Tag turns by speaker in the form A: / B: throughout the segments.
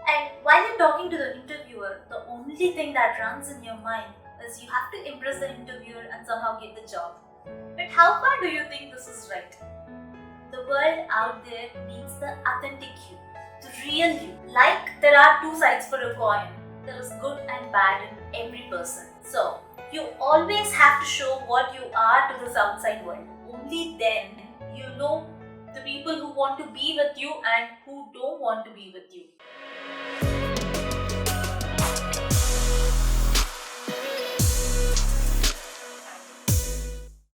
A: And while you're talking to the interviewer, the only thing that runs in your mind is you have to impress the interviewer and somehow get the job. But how far do you think this is right? The world out there needs the authentic you, the real you. Like there are two sides for a coin, there is good and bad in every person. So, you always have to show what you are to this outside world. Only then you know the people who want to be with you and who don't want to be with you.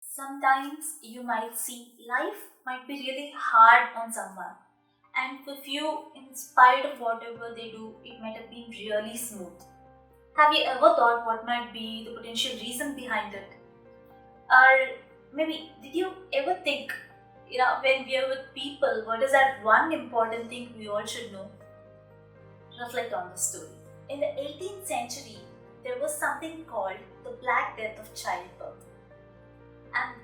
A: Sometimes you might see life might be really hard on someone, and for few, in spite of whatever they do, it might have been really smooth. Have you ever thought what might be the potential reason behind it? Or maybe did you ever think, when we are with people, what is that one important thing we all should know? Reflect on the story. In the 18th century, there was something called the Black Death of childbirth. And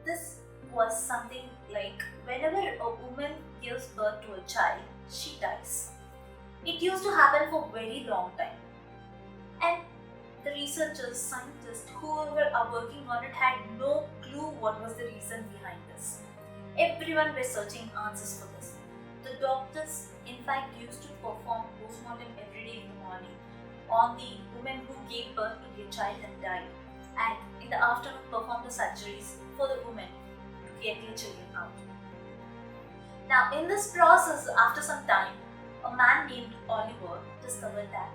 A: this was something like whenever a woman gives birth to a child, she dies. It used to happen for a very long time. And the researchers, scientists, whoever are working on it had no clue what was the reason behind this. Everyone was searching answers for this. The doctors, in fact, used to perform postmortem every day in the morning on the women who gave birth to their child and died, and in the afternoon perform the surgeries for the women to get their children out. Now, in this process, after some time, a man named Oliver discovered that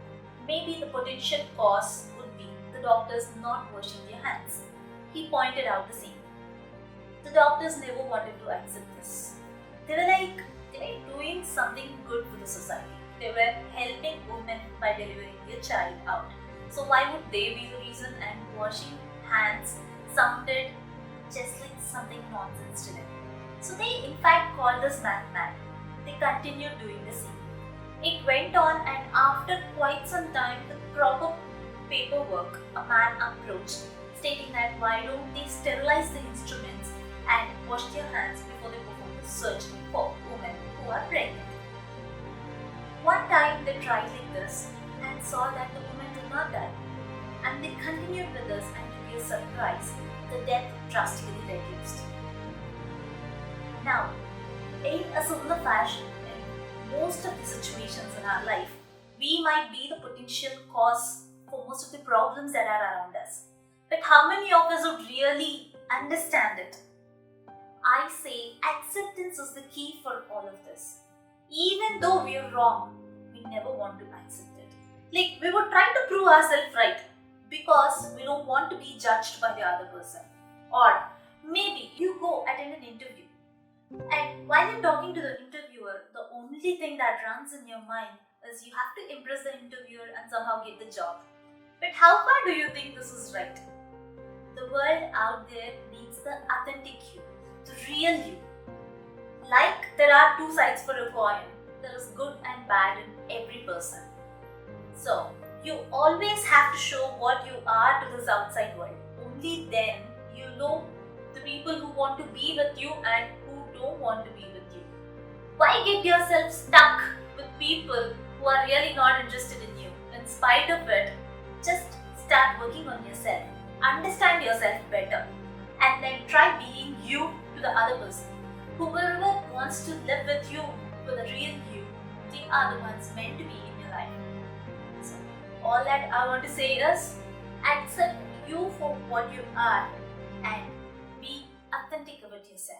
A: maybe the potential cause would be the doctors not washing their hands. He pointed out the same. The doctors never wanted to accept this. They were doing something good for the society. They were helping women by delivering their child out. So why would they be the reason? And washing hands sounded just like something nonsense to them. So they in fact called this man mad. They continued doing the same. It went on, and after quite some time, the proper paperwork, a man approached, stating that why don't they sterilize the instruments and wash their hands before they perform the surgery for women who are pregnant. One time they tried like this and saw that the woman did not die, and they continued with this, and to their surprise, the death drastically reduced. Now, in a similar fashion, in most of the situations in our life, we might be the potential cause for most of the problems that are around us. But how many of us would really understand it? I say acceptance is the key for all of this. Even though we are wrong, we never want to accept it. Like, we would try to prove ourselves right because we don't want to be judged by the other person. Or maybe you go attend an interview, and while you're talking to the interviewer, the only thing that runs in your mind is you have to impress the interviewer and somehow get the job. But how far do you think this is right? The world out there needs the authentic you, the real you. Like there are two sides for a coin, there is good and bad in every person. So, you always have to show what you are to this outside world. Only then you know the people who want to be with you and who don't want to be with you. Why get yourself stuck with people who are really not interested in you? In spite of it, just start working on yourself. Understand yourself better, and then try being you to the other person. Whoever wants to live with you, for the real you, they are the ones meant to be in your life. So, all that I want to say is, accept you for what you are and be authentic about yourself.